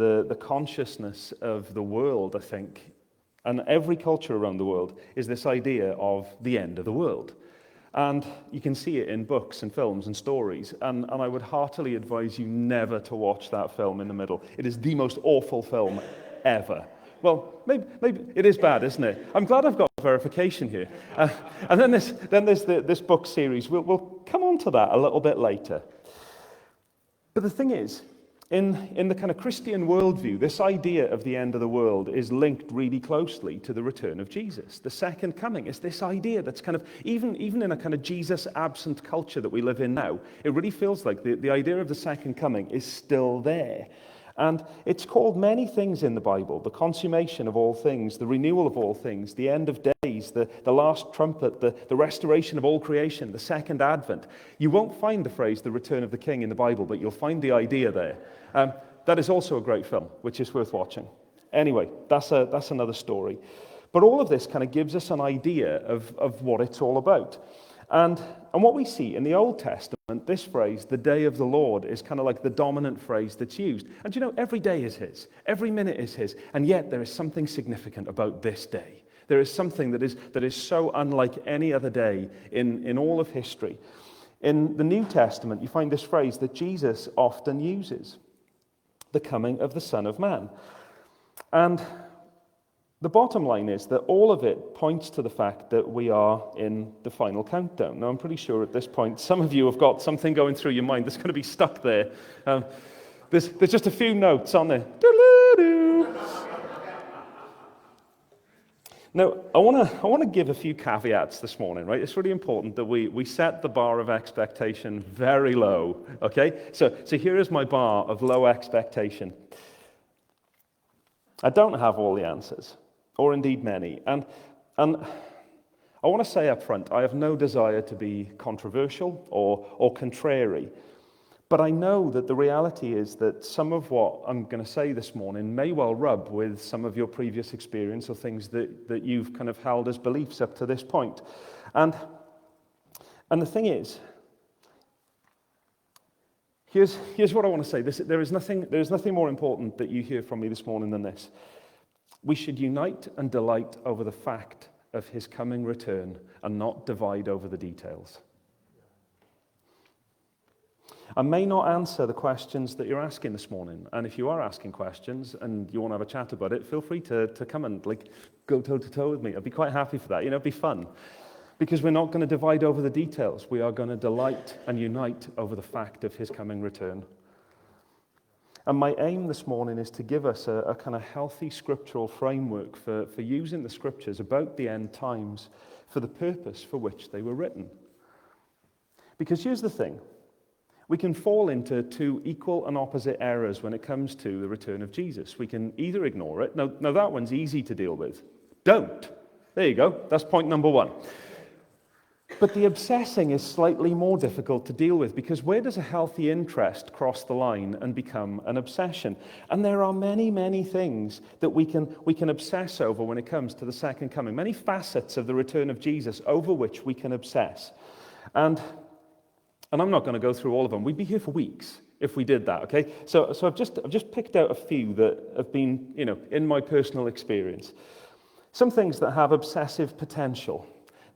the consciousness of the world, I think, and every culture around the world, is this idea of the end of the world. And you can see it in books and films and stories. And I would heartily advise you never to watch that film in the middle. It is the most awful film ever. Well, maybe it is bad, isn't it? I'm glad I've got verification here. And then there's this book series. We'll come on to that a little bit later. But the thing is, in the kind of Christian worldview, this idea of the end of the world is linked really closely to the return of Jesus. The second coming is this idea that's kind of, even in a kind of Jesus-absent culture that we live in now, it really feels like the idea of the second coming is still there. And it's called many things in the Bible: the consummation of all things, the renewal of all things, the end of days, the last trumpet, the restoration of all creation, the second advent. You won't find the phrase the return of the king in the Bible, but you'll find the idea there. That is also a great film, which is worth watching. Anyway, that's another story. But all of this kind of gives us an idea of what it's all about. And what we see in the Old Testament, this phrase, the day of the Lord, is kind of like the dominant phrase that's used. And you know, every day is his. Every minute is his. And yet there is something significant about this day. There is something that is so unlike any other day in all of history. In the New Testament, you find this phrase that Jesus often uses: the coming of the Son of Man. And the bottom line is that all of it points to the fact that we are in the final countdown. Now, I'm pretty sure at this point, some of you have got something going through your mind that's going to be stuck there. There's just a few notes on there. Doo-doo-doo. Now, I want to give a few caveats this morning, right? It's really important that we set the bar of expectation very low, okay? So here is my bar of low expectation. I don't have all the answers, or indeed many. And I want to say up front, I have no desire to be controversial or contrary. But I know that the reality is that some of what I'm going to say this morning may well rub with some of your previous experience or things that you've kind of held as beliefs up to this point. And the thing is, here's what I want to say. There is nothing more important that you hear from me this morning than this. We should unite and delight over the fact of his coming return and not divide over the details. I may not answer the questions that you're asking this morning. And if you are asking questions and you want to have a chat about it, feel free to come and go toe-to-toe with me. I'd be quite happy for that. It'd be fun. Because we're not going to divide over the details. We are going to delight and unite over the fact of his coming return. And my aim this morning is to give us a kind of healthy scriptural framework for using the scriptures about the end times for the purpose for which they were written. Because here's the thing. We can fall into two equal and opposite errors when it comes to the return of Jesus. We can either ignore it. Now that one's easy to deal with. Don't. There you go. That's point number one. But the obsessing is slightly more difficult to deal with, because where does a healthy interest cross the line and become an obsession? And there are many, many things that we can obsess over when it comes to the second coming. Many facets of the return of Jesus over which we can obsess. And I'm not going to go through all of them. We'd be here for weeks if we did that, okay? So I've just picked out a few that have been, in my personal experience. Some things that have obsessive potential.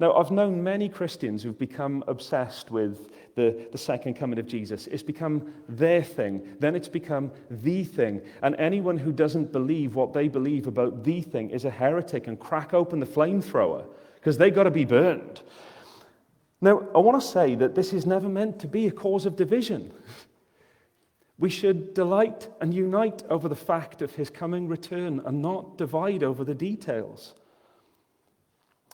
Now, I've known many Christians who've become obsessed with the second coming of Jesus. It's become their thing. Then it's become the thing. And anyone who doesn't believe what they believe about the thing is a heretic, and crack open the flamethrower, because they've got to be burned. Now, I want to say that this is never meant to be a cause of division. We should delight and unite over the fact of his coming return and not divide over the details.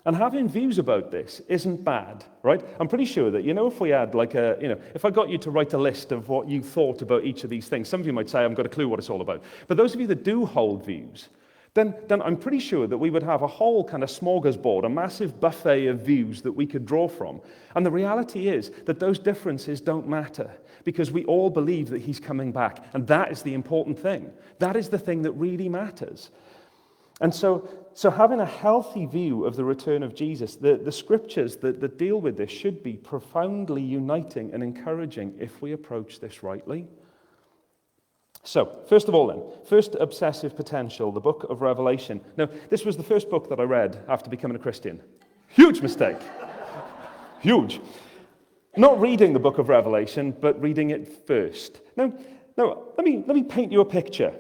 And having views about this isn't bad, right? I'm pretty sure that, if we had if I got you to write a list of what you thought about each of these things, some of you might say, I haven't got a clue what it's all about. But those of you that do hold views, then I'm pretty sure that we would have a whole kind of smorgasbord, a massive buffet of views that we could draw from. And the reality is that those differences don't matter, because we all believe that he's coming back. And that is the important thing. That is the thing that really matters. And so having a healthy view of the return of Jesus, the scriptures that deal with this should be profoundly uniting and encouraging if we approach this rightly. So, first of all then, first obsessive potential, the book of Revelation. Now, this was the first book that I read after becoming a Christian. Huge mistake. Huge. Not reading the book of Revelation, but reading it first. Now, let me paint you a picture.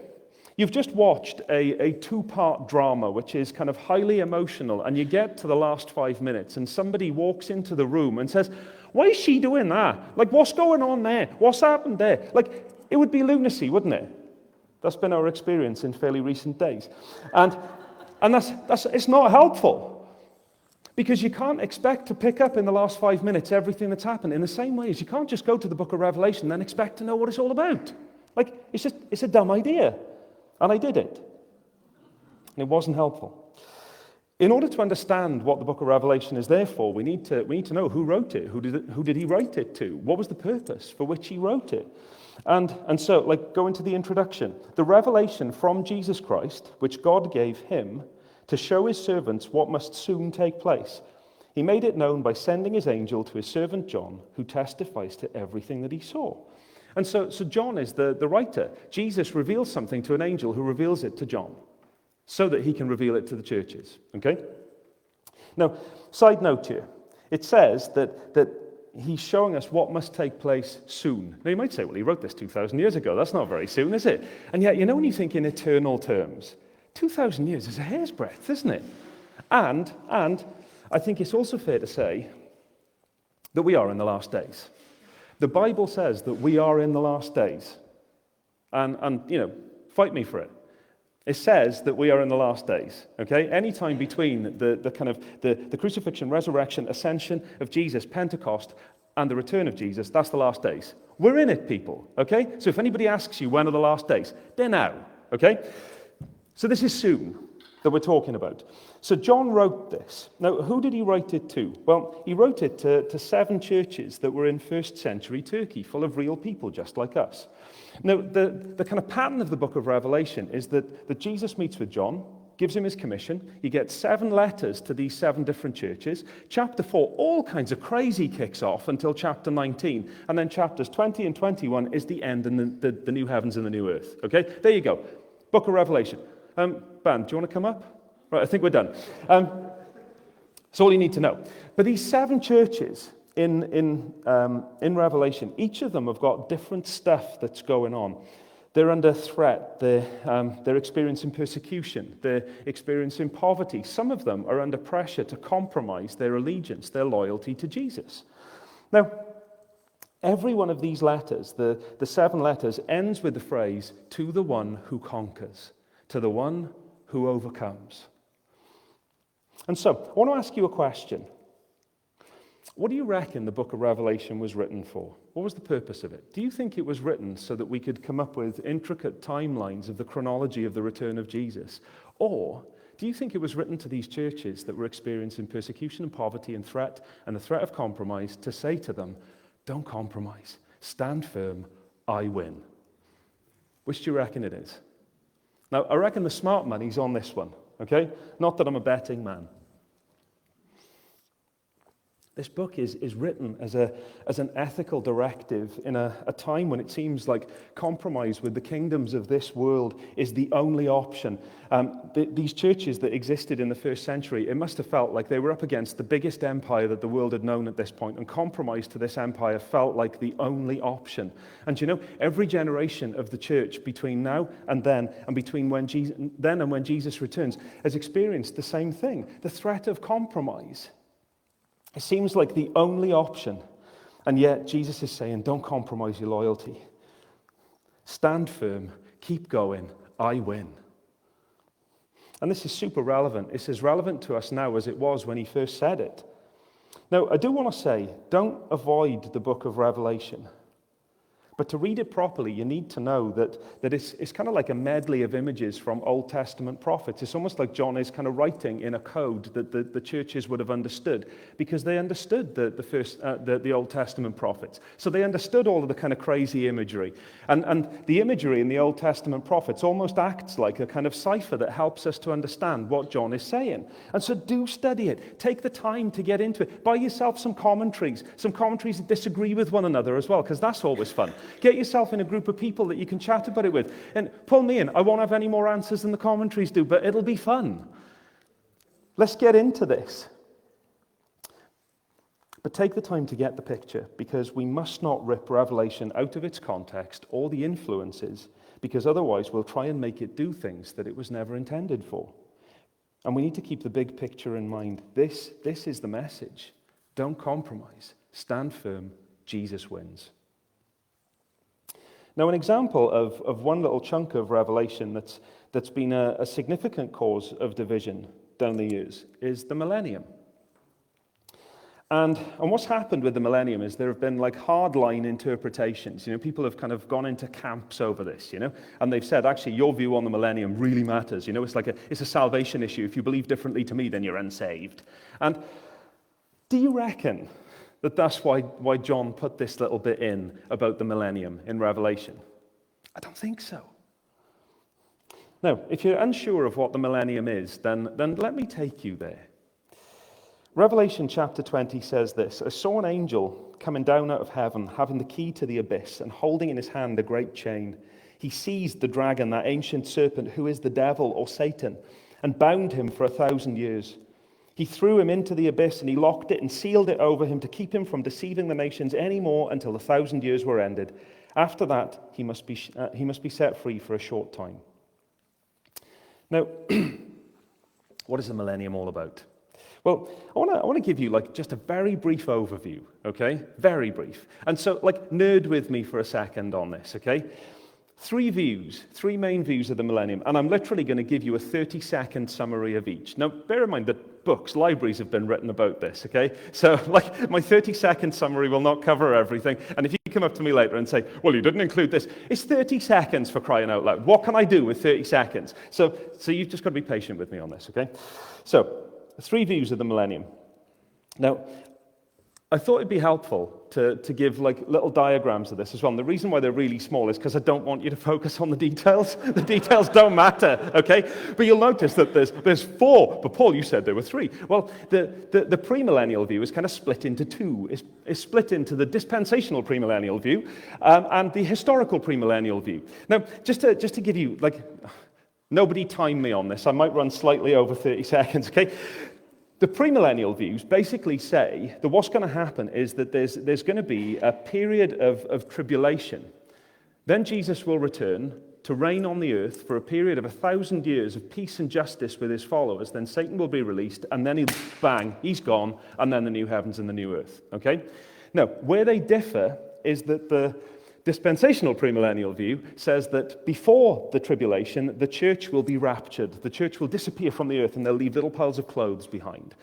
You've just watched a two-part drama, which is kind of highly emotional, and you get to the last 5 minutes, and somebody walks into the room and says, "Why is she doing that? Like, what's going on there? What's happened there?" Like, it would be lunacy, wouldn't it? That's been our experience in fairly recent days. And it's not helpful, because you can't expect to pick up in the last 5 minutes everything that's happened, in the same way as you can't just go to the book of Revelation and then expect to know what it's all about. Like, it's a dumb idea. And I did it. And it wasn't helpful. In order to understand what the book of Revelation is there for, we need to know who wrote it. Who did he write it to? What was the purpose for which he wrote it? And so, like, go into the introduction. The revelation from Jesus Christ, which God gave him to show his servants what must soon take place. He made it known by sending his angel to his servant John, who testifies to everything that he saw. And so John is the writer. Jesus reveals something to an angel who reveals it to John so that he can reveal it to the churches. Okay? Now, side note here. It says that he's showing us what must take place soon. Now, you might say, well, he wrote this 2,000 years ago. That's not very soon, is it? And yet, when you think in eternal terms, 2,000 years is a hair's breadth, isn't it? And I think it's also fair to say that we are in the last days. The Bible says that we are in the last days. And fight me for it. It says that we are in the last days, okay? Any time between the crucifixion, resurrection, ascension of Jesus, Pentecost, and the return of Jesus, that's the last days. We're in it, people, okay? So if anybody asks you when are the last days, they're now, okay? So this is soon that we're talking about. So John wrote this. Now, who did he write it to? Well, he wrote it to 7 churches that were in first century Turkey, full of real people just like us. Now, the kind of pattern of the book of Revelation is that Jesus meets with John, gives him his commission. You get 7 letters to these 7 different churches. Chapter 4, all kinds of crazy kicks off until chapter 19. And then chapters 20 and 21 is the end and the new heavens and the new earth. Okay, there you go. Book of Revelation. Band, do you want to come up? Right, I think we're done. That's all you need to know. But these 7 churches in Revelation, each of them have got different stuff that's going on. They're under threat. They're experiencing persecution. They're experiencing poverty. Some of them are under pressure to compromise their allegiance, their loyalty to Jesus. Now, every one of these letters, the 7 letters, ends with the phrase, "To the one who conquers," to the one who overcomes. And so, I want to ask you a question. What do you reckon the book of Revelation was written for? What was the purpose of it? Do you think it was written so that we could come up with intricate timelines of the chronology of the return of Jesus? Or do you think it was written to these churches that were experiencing persecution and poverty and the threat of compromise, to say to them, don't compromise, stand firm, I win? Which do you reckon it is? Now, I reckon the smart money's on this one, okay? Not that I'm a betting man. This book is written as an ethical directive in a time when it seems like compromise with the kingdoms of this world is the only option. These churches that existed in the first century, it must have felt like they were up against the biggest empire that the world had known at this point, and compromise to this empire felt like the only option. And every generation of the church between now and then, and between when Jesus returns, has experienced the same thing, the threat of compromise. It seems like the only option, and yet Jesus is saying, don't compromise your loyalty. Stand firm, keep going, I win. And this is super relevant. It's as relevant to us now as it was when he first said it. Now, I do want to say, don't avoid the book of Revelation. But to read it properly, you need to know that it's kind of like a medley of images from Old Testament prophets. It's almost like John is kind of writing in a code that the churches would have understood, because they understood the Old Testament prophets. So they understood all of the kind of crazy imagery. And the imagery in the Old Testament prophets almost acts like a kind of cipher that helps us to understand what John is saying. And so do study it. Take the time to get into it. Buy yourself some commentaries that disagree with one another as well, because that's always fun. Get yourself in a group of people that you can chat about it with. And pull me in. I won't have any more answers than the commentaries do, but it'll be fun. Let's get into this. But take the time to get the picture, because we must not rip Revelation out of its context or the influences, because otherwise we'll try and make it do things that it was never intended for. And we need to keep the big picture in mind. This is the message. Don't compromise. Stand firm. Jesus wins. Now, an example of one little chunk of Revelation that's been a significant cause of division down the years is the millennium. And what's happened with the millennium is there have been like hardline interpretations. People have kind of gone into camps over this, and they've said, actually, your view on the millennium really matters. It's a salvation issue. If you believe differently to me, then you're unsaved. And do you reckon that that's why John put this little bit in about the millennium in Revelation? I don't think so. Now, if you're unsure of what the millennium is, then let me take you there. Revelation chapter 20 says this: I saw an angel coming down out of heaven, having the key to the abyss, and holding in his hand a great chain. He seized the dragon, that ancient serpent, who is the devil or Satan, and bound him for 1,000 years. He threw him into the abyss, and he locked it and sealed it over him to keep him from deceiving the nations any more until the 1,000 years were ended. After that, he must be set free for a short time. Now, what is the millennium all about? Well, I want to give you just a very brief overview, okay? Very brief. And so nerd with me for a second on this, okay? Three main views of the millennium, and I'm literally going to give you a 30-second summary of each. Now, bear in mind that libraries have been written about this, okay? So, my 30-second summary will not cover everything, and if you come up to me later and say, well, you didn't include this, it's 30 seconds for crying out loud. What can I do with 30 seconds? So you've just got to be patient with me on this, okay? So, three views of the millennium. Now, I thought it'd be helpful to give little diagrams of this as well. And the reason why they're really small is because I don't want you to focus on the details. The details don't matter, okay? But you'll notice that there's four. But Paul, you said there were three. Well, the premillennial view is kind of split into two. It's split into the dispensational premillennial view and the historical premillennial view. Now, just to give you nobody time me on this. I might run slightly over 30 seconds, okay? The premillennial views basically say that what's going to happen is that there's going to be a period of tribulation. Then Jesus will return to reign on the earth for a period of 1,000 years of peace and justice with his followers. Then Satan will be released, and then he's gone, and then the new heavens and the new earth, okay? Now, where they differ is that the dispensational premillennial view says that before the tribulation, the church will be raptured. The church will disappear from the earth and they'll leave little piles of clothes behind.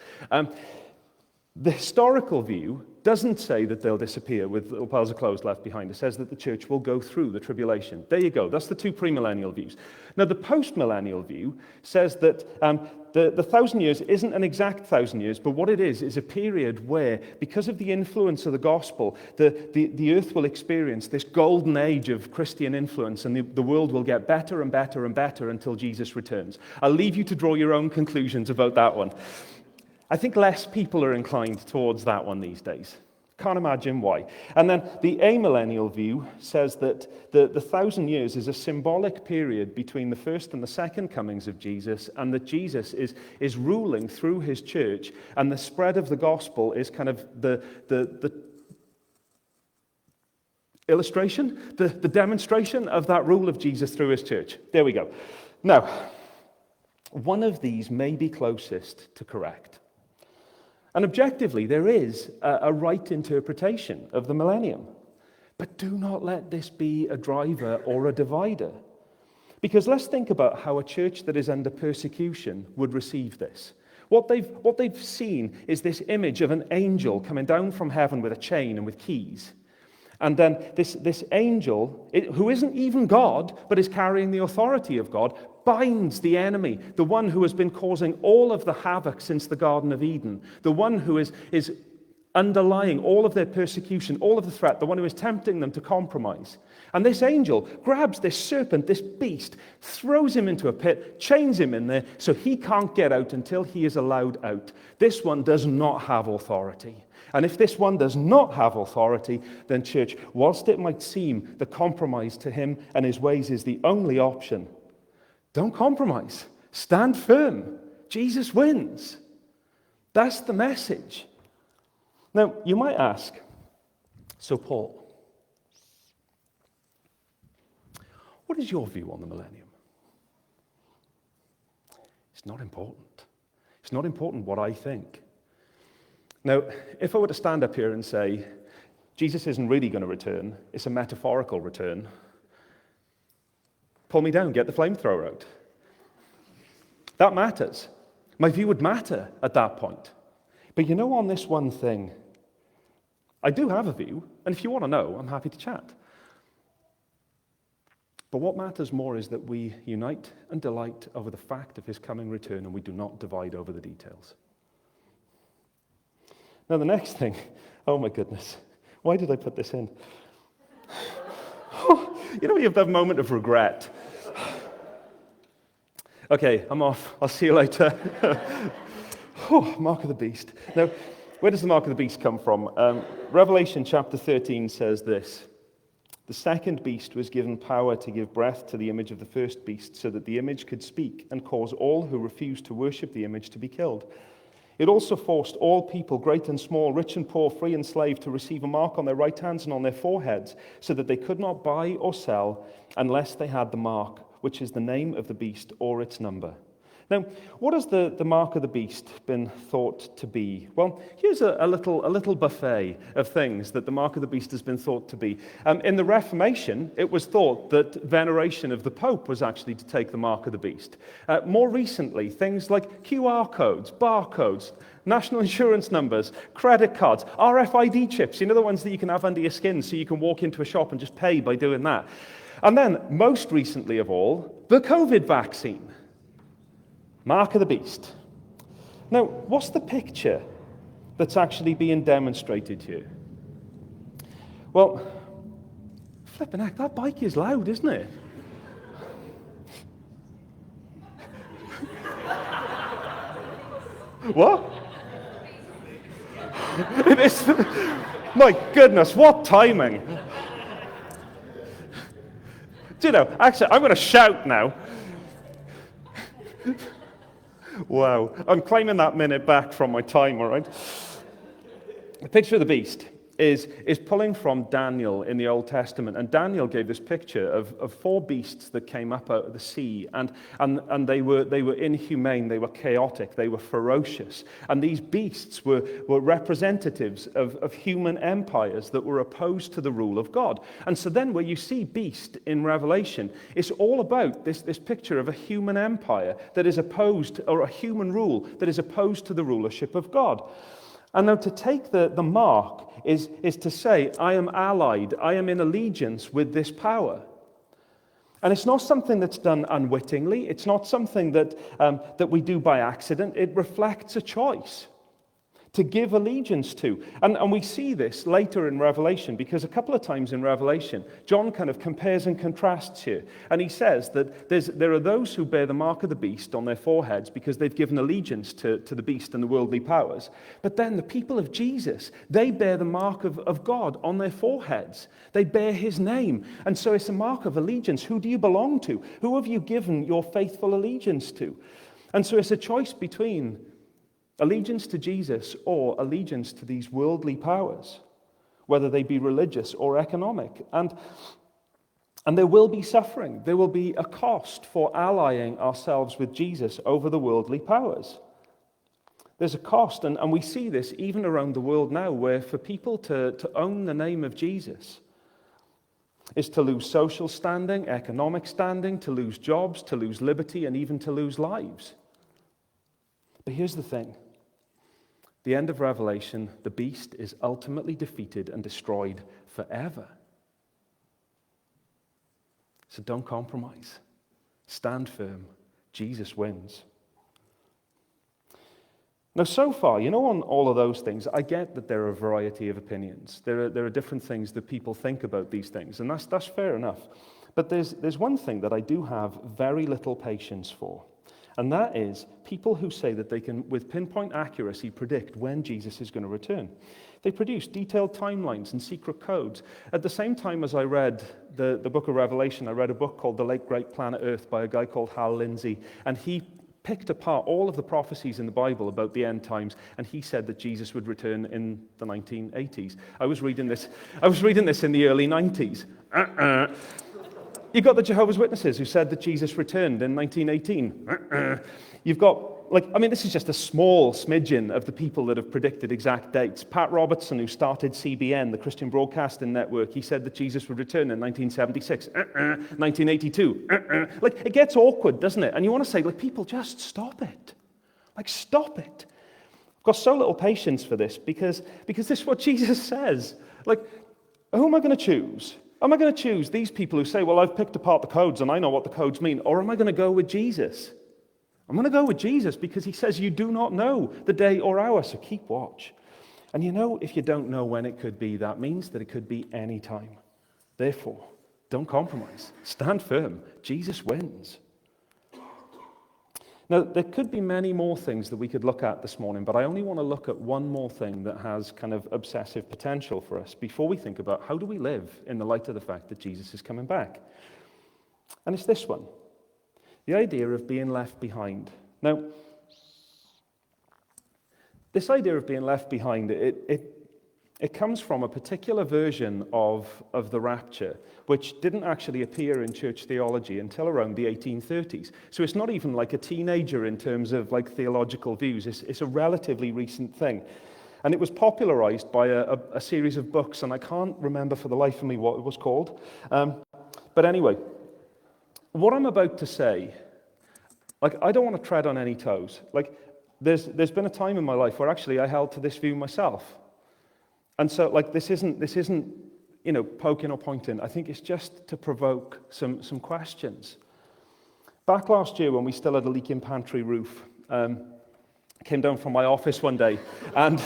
The historical view doesn't say that they'll disappear with little piles of clothes left behind. It says that the church will go through the tribulation. There you go. That's the two premillennial views. Now, the postmillennial view says that the 1,000 years isn't an exact 1,000 years, but what it is a period where, because of the influence of the gospel, the earth will experience this golden age of Christian influence, and the world will get better and better and better until Jesus returns. I'll leave you to draw your own conclusions about that one. I think less people are inclined towards that one these days. Can't imagine why. And then the amillennial view says that the 1,000 years is a symbolic period between the first and the second comings of Jesus, and that Jesus is ruling through his church, and the spread of the gospel is kind of the illustration, the demonstration of that rule of Jesus through his church. There we go. Now, one of these may be closest to correct. And objectively, there is a right interpretation of the millennium. But do not let this be a driver or a divider. Because let's think about how a church that is under persecution would receive this. What they've seen is this image of an angel coming down from heaven with a chain and with keys. And then this angel, who isn't even God, but is carrying the authority of God, binds the enemy, the one who has been causing all of the havoc since the Garden of Eden, the one who is underlying all of their persecution, all of the threat, the one who is tempting them to compromise. And this angel grabs this serpent, this beast, throws him into a pit, chains him in there, so he can't get out until he is allowed out. This one does not have authority. And if this one does not have authority, then church, whilst it might seem the compromise to him and his ways is the only option, don't compromise. Stand firm. Jesus wins. That's the message. Now, you might ask, so Paul, what is your view on the millennium? It's not important. It's not important what I think. Now, if I were to stand up here and say, Jesus isn't really going to return, it's a metaphorical return, pull me down, get the flamethrower out. That matters. My view would matter at that point. But you know, on this one thing, I do have a view, and if you want to know, I'm happy to chat. But what matters more is that we unite and delight over the fact of his coming return, and we do not divide over the details. Now, the next thing, oh my goodness, why did I put this in? You know, you have that moment of regret. Okay, I'm off. I'll see you later. Mark of the beast. Now, where does the mark of the beast come from? Revelation chapter 13 says this. The second beast was given power to give breath to the image of the first beast, so that the image could speak and cause all who refused to worship the image to be killed. It also forced all people, great and small, rich and poor, free and slave, to receive a mark on their right hands and on their foreheads, so that they could not buy or sell unless they had the mark, which is the name of the beast or its number. Now, what has the mark of the beast been thought to be? Well, here's a little buffet of things that the mark of the beast has been thought to be. In the Reformation, it was thought that veneration of the Pope was actually to take the mark of the beast. More recently, things like QR codes, barcodes, national insurance numbers, credit cards, RFID chips, you know, the ones that you can have under your skin so you can walk into a shop and just pay by doing that. And then, most recently of all, the COVID vaccine. Mark of the beast. Now, what's the picture that's actually being demonstrated here? Well, flipping heck, that bike is loud, isn't it? What? It is. My goodness, what timing. Do you know, actually, I'm going to shout now. Wow, I'm claiming that minute back from my time, all right? The picture of the beast is pulling from Daniel in the Old Testament. And Daniel gave this picture of four beasts that came up out of the sea. And they were inhumane, they were chaotic, they were ferocious. And these beasts were representatives of human empires that were opposed to the rule of God. And so then where you see beast in Revelation, it's all about this picture of a human empire that is opposed, or a human rule that is opposed to the rulership of God. And now to take the mark is to say, I am allied, I am in allegiance with this power. And it's not something that's done unwittingly. It's not something that we do by accident. It reflects a choice to give allegiance to. And we see this later in Revelation, because a couple of times in Revelation, John kind of compares and contrasts here. And he says that there are those who bear the mark of the beast on their foreheads because they've given allegiance to the beast and the worldly powers. But then the people of Jesus, they bear the mark of God on their foreheads. They bear his name. And so it's a mark of allegiance. Who do you belong to? Who have you given your faithful allegiance to? And so it's a choice between allegiance to Jesus or allegiance to these worldly powers, whether they be religious or economic. And there will be suffering. There will be a cost for allying ourselves with Jesus over the worldly powers. There's a cost, and we see this even around the world now, where for people to own the name of Jesus is to lose social standing, economic standing, to lose jobs, to lose liberty, and even to lose lives. But here's the thing. The end of Revelation, the beast is ultimately defeated and destroyed forever. So don't compromise. Stand firm. Jesus wins. Now, so far, you know, on all of those things, I get that there are a variety of opinions. There are different things that people think about these things, and that's fair enough. But there's one thing that I do have very little patience for, And that is people who say that they can, with pinpoint accuracy, predict when Jesus is going to return. They produce detailed timelines and secret codes. At the same time as I read the book of Revelation, I read a book called The Late Great Planet Earth by a guy called Hal Lindsey, and he picked apart all of the prophecies in the Bible about the end times, and he said that Jesus would return in the 1980s. I was reading this in the early 90s. You've got the Jehovah's Witnesses who said that Jesus returned in 1918. You've got, this is just a small smidgen of the people that have predicted exact dates. Pat Robertson, who started CBN, the Christian Broadcasting Network, he said that Jesus would return in 1976, 1982. It gets awkward, doesn't it? And you want to say, people, just stop it. Stop it. I've got so little patience for this because this is what Jesus says. Who am I going to choose? Am I going to choose these people who say, well, I've picked apart the codes and I know what the codes mean, or am I going to go with Jesus? I'm going to go with Jesus because he says you do not know the day or hour, so keep watch. And if you don't know when it could be, that means that it could be any time. Therefore, don't compromise. Stand firm. Jesus wins. Now, there could be many more things that we could look at this morning, but I only want to look at one more thing that has kind of obsessive potential for us before we think about how do we live in the light of the fact that Jesus is coming back. And it's this one. The idea of being left behind. Now, this idea of being left behind, it comes from a particular version of the rapture, which didn't actually appear in church theology until around the 1830s. So it's not even like a teenager in terms of theological views. It's a relatively recent thing. And it was popularized by a series of books, and I can't remember for the life of me what it was called. But anyway, what I'm about to say, I don't want to tread on any toes. There's been a time in my life where actually I held to this view myself. And so, this isn't, poking or pointing. I think it's just to provoke some questions. Back last year when we still had a leaking pantry roof, I came down from my office one day, and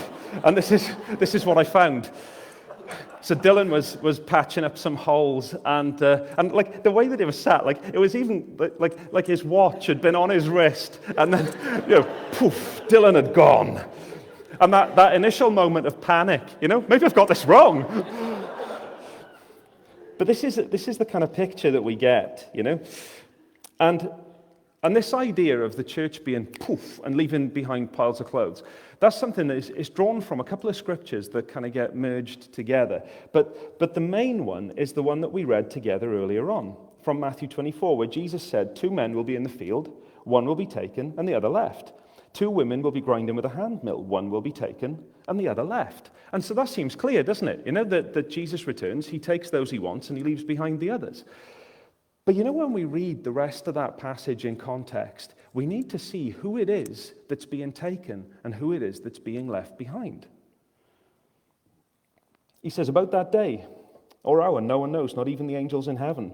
this is what I found. So Dylan was patching up some holes, and the way that it was sat, it was even like his watch had been on his wrist, and then poof, Dylan had gone. And that initial moment of panic, maybe I've got this wrong. But this is the kind of picture that we get, And this idea of the church being poof and leaving behind piles of clothes, that's something that is drawn from a couple of scriptures that kind of get merged together. But the main one is the one that we read together earlier on, from Matthew 24, where Jesus said, 2 men will be in the field, one will be taken and the other left. 2 women will be grinding with a hand mill, one will be taken and the other left. And so that seems clear, doesn't it? That Jesus returns, he takes those he wants and he leaves behind the others. But when we read the rest of that passage in context, we need to see who it is that's being taken and who it is that's being left behind. He says, about that day or hour, no one knows, not even the angels in heaven,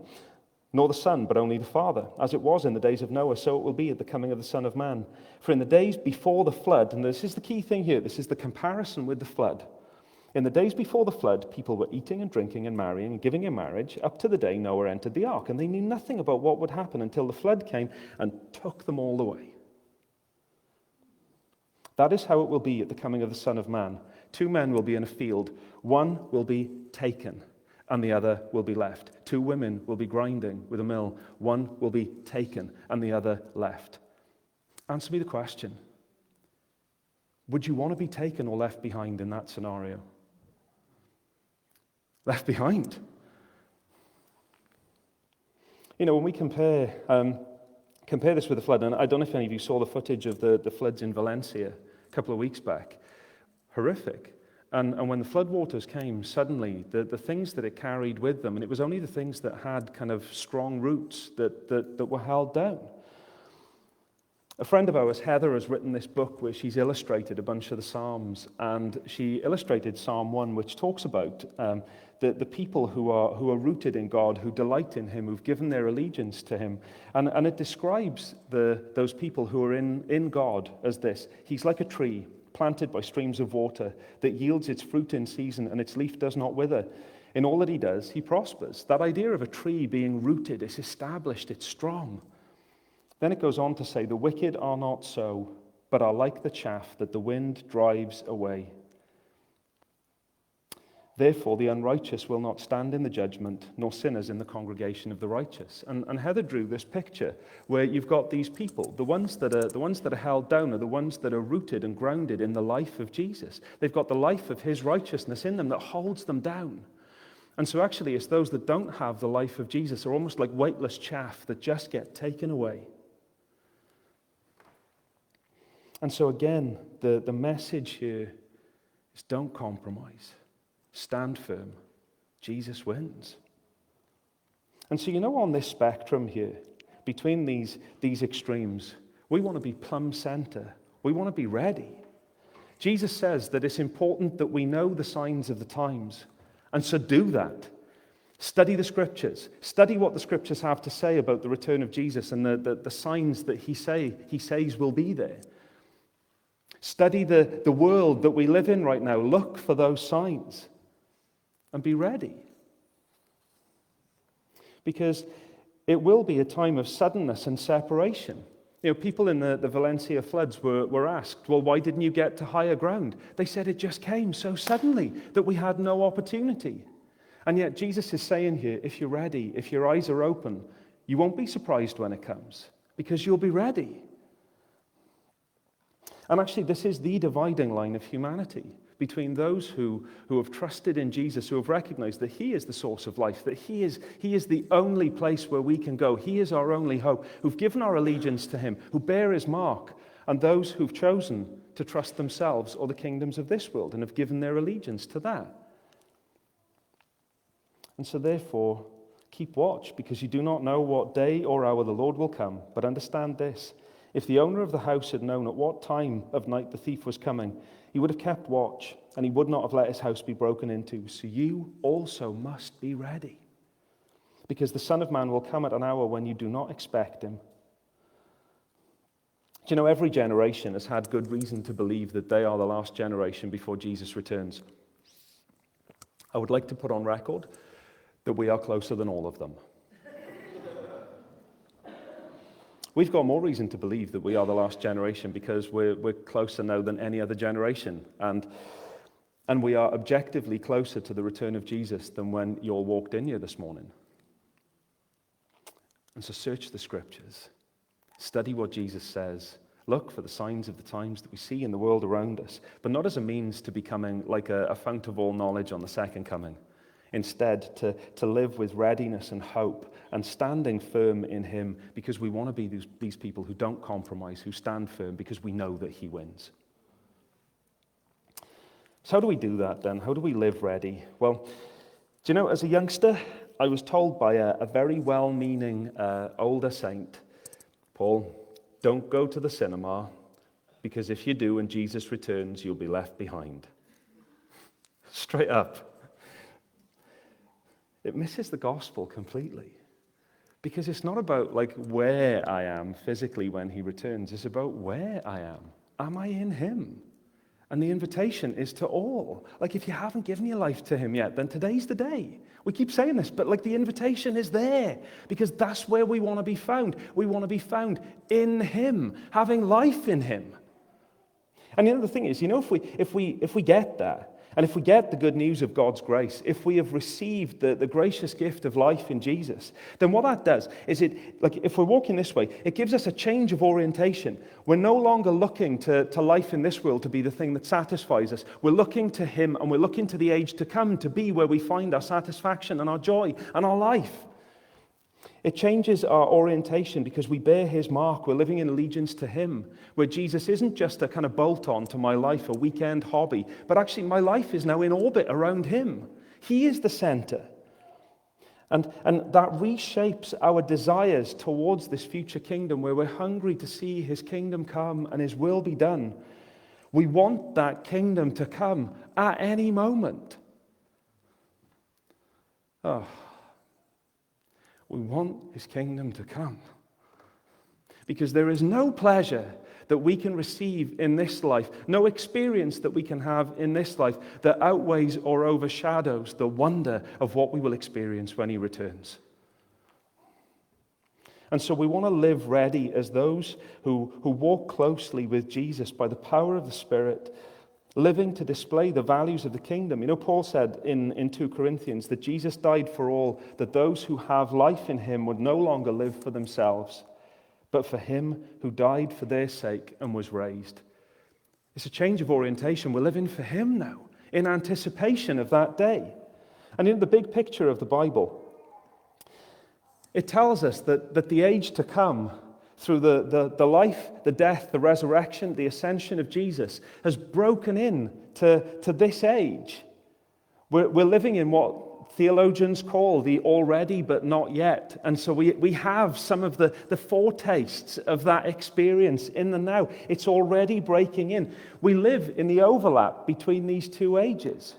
nor the Son, but only the Father. As it was in the days of Noah, so it will be at the coming of the Son of Man. For in the days before the flood, and this is the key thing here, this is the comparison with the flood. In the days before the flood, people were eating and drinking and marrying and giving in marriage up to the day Noah entered the ark, and they knew nothing about what would happen until the flood came and took them all away. That is how it will be at the coming of the Son of Man. 2 men will be in a field, one will be taken, and the other will be left. 2 women will be grinding with a mill, one will be taken, and the other left. Answer me the question. Would you want to be taken or left behind in that scenario? Left behind. When we compare this with the flood, and I don't know if any of you saw the footage of the floods in Valencia a couple of weeks back. Horrific. And when the floodwaters came, suddenly the things that it carried with them, and it was only the things that had kind of strong roots that were held down. A friend of ours, Heather, has written this book where she's illustrated a bunch of the Psalms, and she illustrated Psalm 1, which talks about the people who are rooted in God, who delight in Him, who've given their allegiance to Him. And it describes those people who are in God as this. He's like a tree planted by streams of water that yields its fruit in season, and its leaf does not wither. In all that he does, he prospers. That idea of a tree being rooted is established, it's strong. Then it goes on to say, the wicked are not so, but are like the chaff that the wind drives away. Therefore, the unrighteous will not stand in the judgment, nor sinners in the congregation of the righteous. And Heather drew this picture where you've got these people. The ones that are held down are the ones that are rooted and grounded in the life of Jesus. They've got the life of his righteousness in them that holds them down. And so actually, it's those that don't have the life of Jesus are almost like weightless chaff that just get taken away. And so again, the message here is don't compromise. Stand firm. Jesus wins. And so, on this spectrum here, between these extremes, we want to be plumb center. We want to be ready. Jesus says that it's important that we know the signs of the times. And so do that. Study the scriptures. Study what the scriptures have to say about the return of Jesus and the signs that he says will be there. Study the world that we live in right now. Look for those signs. And be ready. Because it will be a time of suddenness and separation. People in the Valencia floods were asked, well, why didn't you get to higher ground? They said it just came so suddenly that we had no opportunity. And yet Jesus is saying here, if you're ready, if your eyes are open, you won't be surprised when it comes, because you'll be ready. And actually, this is the dividing line of humanity, between those who have trusted in Jesus, who have recognized that he is the source of life, that he is the only place where we can go. He is our only hope, who've given our allegiance to him, who bear his mark, and those who've chosen to trust themselves or the kingdoms of this world and have given their allegiance to that. And so therefore, keep watch, because you do not know what day or hour the Lord will come. But understand this, if the owner of the house had known at what time of night the thief was coming, he would have kept watch, and he would not have let his house be broken into. So you also must be ready, because the Son of Man will come at an hour when you do not expect him. Do you know, every generation has had good reason to believe that they are the last generation before Jesus returns. I would like to put on record that we are closer than all of them. We've got more reason to believe that we are the last generation because we're closer now than any other generation. And we are objectively closer to the return of Jesus than when you all walked in here this morning. And so search the scriptures. Study what Jesus says. Look for the signs of the times that we see in the world around us, but not as a means to becoming like a fount of all knowledge on the second coming. Instead, to live with readiness and hope and standing firm in him, because we want to be these people who don't compromise, who stand firm because we know that he wins. So how do we do that then? How do we live ready? Well, do you know, as a youngster, I was told by a very well-meaning older saint, Paul, don't go to the cinema, because if you do and Jesus returns, you'll be left behind. Straight up. It misses the gospel completely, because it's not about like where I am physically when he returns. It's about where I am. Am I in him? And the invitation is to all. Like, if you haven't given your life to him yet, then today's the day. We keep saying this, but like the invitation is there, because that's where we want to be found. We want to be found in him, having life in him. And the thing is, if we get that, and if we get the good news of God's grace, if we have received the gracious gift of life in Jesus, then what that does is if we're walking this way, it gives us a change of orientation. We're no longer looking to life in this world to be the thing that satisfies us. We're looking to him, and we're looking to the age to come to be where we find our satisfaction and our joy and our life. It changes our orientation because we bear his mark. We're living in allegiance to him, where Jesus isn't just a kind of bolt-on to my life, a weekend hobby, but actually my life is now in orbit around him. He is the center. And that reshapes our desires towards this future kingdom, where we're hungry to see his kingdom come and his will be done. We want that kingdom to come at any moment. We want his kingdom to come. Because there is no pleasure that we can receive in this life, no experience that we can have in this life that outweighs or overshadows the wonder of what we will experience when he returns. And so we want to live ready as those who walk closely with Jesus by the power of the Spirit, living to display the values of the kingdom. You know, Paul said in 2 Corinthians that Jesus died for all, that those who have life in him would no longer live for themselves, but for him who died for their sake and was raised. It's a change of orientation. We're living for him now, in anticipation of that day. And in the big picture of the Bible, it tells us that the age to come, through the life, the death, the resurrection, the ascension of Jesus, has broken in to this age. We're living in what theologians call the already but not yet. And so we have some of the foretastes of that experience in the now. It's already breaking in. We live in the overlap between these two ages.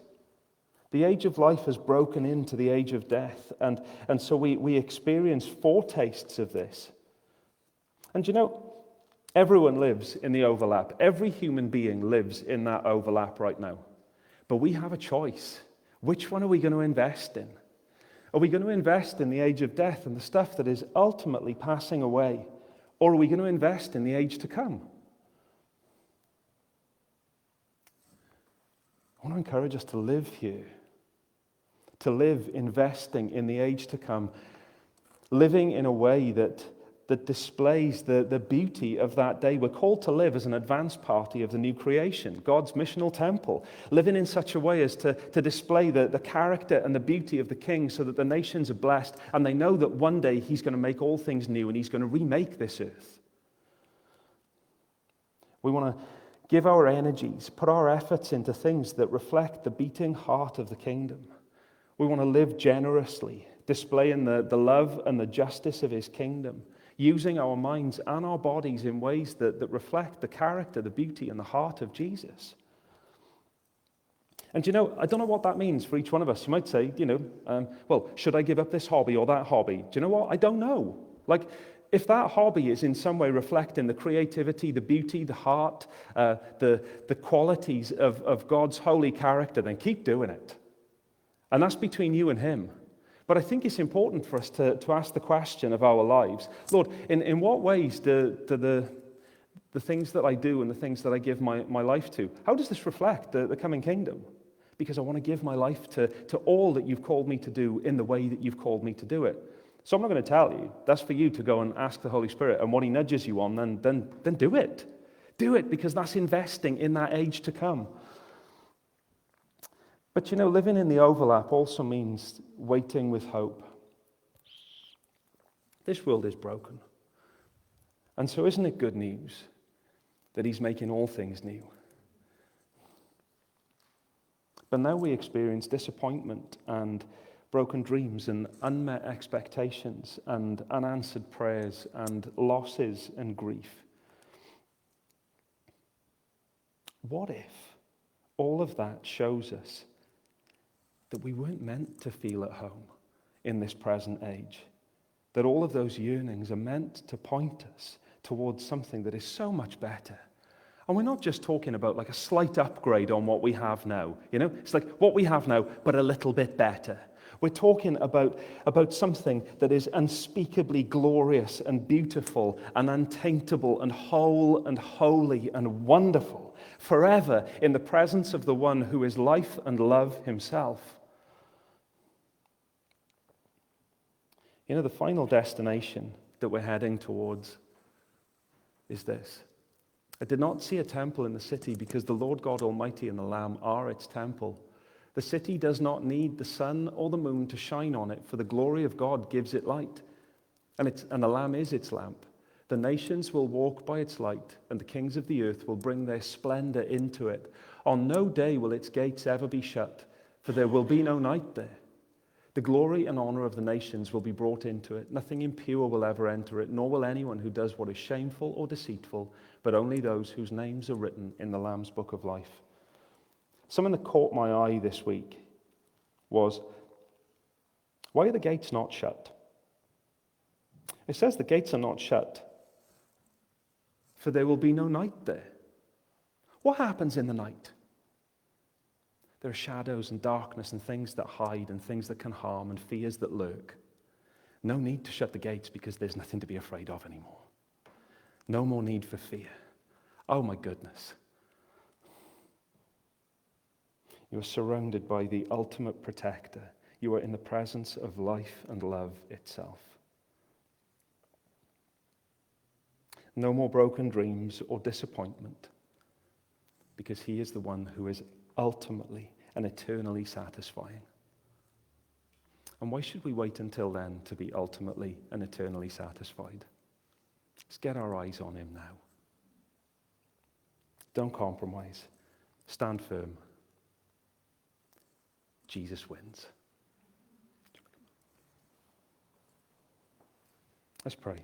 The age of life has broken into the age of death. And so we experience foretastes of this. And you know, everyone lives in the overlap. Every human being lives in that overlap right now. But we have a choice. Which one are we going to invest in? Are we going to invest in the age of death and the stuff that is ultimately passing away? Or are we going to invest in the age to come? I want to encourage us to live here, to live investing in the age to come, living in a way that displays the beauty of that day. We're called to live as an advance party of the new creation, God's missional temple, living in such a way as to display the character and the beauty of the King so that the nations are blessed and they know that one day he's going to make all things new and he's going to remake this earth. We want to give our energies, put our efforts into things that reflect the beating heart of the kingdom. We want to live generously, displaying the love and the justice of his kingdom, using our minds and our bodies in ways that reflect the character, the beauty, and the heart of Jesus. And you know, I don't know what that means for each one of us. You might say, well, should I give up this hobby or that hobby? Do you know what? I don't know. Like, if that hobby is in some way reflecting the creativity, the beauty, the heart, the qualities of God's holy character, then keep doing it. And that's between you and him. But I think it's important for us to ask the question of our lives. Lord, in what ways do the things that I do and the things that I give my life to, how does this reflect the coming kingdom? Because I want to give my life to all that you've called me to do in the way that you've called me to do it. So I'm not going to tell you. That's for you to go and ask the Holy Spirit. And what he nudges you on, then do it. Do it, because that's investing in that age to come. But you know, living in the overlap also means waiting with hope. This world is broken. And so isn't it good news that he's making all things new? But now we experience disappointment and broken dreams and unmet expectations and unanswered prayers and losses and grief. What if all of that shows us that we weren't meant to feel at home in this present age? That all of those yearnings are meant to point us towards something that is so much better. And we're not just talking about like a slight upgrade on what we have now. You know, it's like what we have now, but a little bit better. We're talking about something that is unspeakably glorious and beautiful and untaintable and whole and holy and wonderful, forever in the presence of the one who is life and love himself. You know, the final destination that we're heading towards is this. I did not see a temple in the city because the Lord God Almighty and the Lamb are its temple. The city does not need the sun or the moon to shine on it, for the glory of God gives it light, and the Lamb is its lamp. The nations will walk by its light, and the kings of the earth will bring their splendor into it. On no day will its gates ever be shut, for there will be no night there. The glory and honor of the nations will be brought into it. Nothing impure will ever enter it, nor will anyone who does what is shameful or deceitful, but only those whose names are written in the Lamb's book of life. Something that caught my eye this week was, why are the gates not shut? It says the gates are not shut, for there will be no night there. What happens in the night? There are shadows and darkness and things that hide and things that can harm and fears that lurk. No need to shut the gates because there's nothing to be afraid of anymore. No more need for fear. Oh my goodness. You are surrounded by the ultimate protector. You are in the presence of life and love itself. No more broken dreams or disappointment, because he is the one who is ultimately and eternally satisfying. And why should we wait until then to be ultimately and eternally satisfied? Let's get our eyes on him now. Don't compromise. Stand firm. Jesus wins. Let's pray.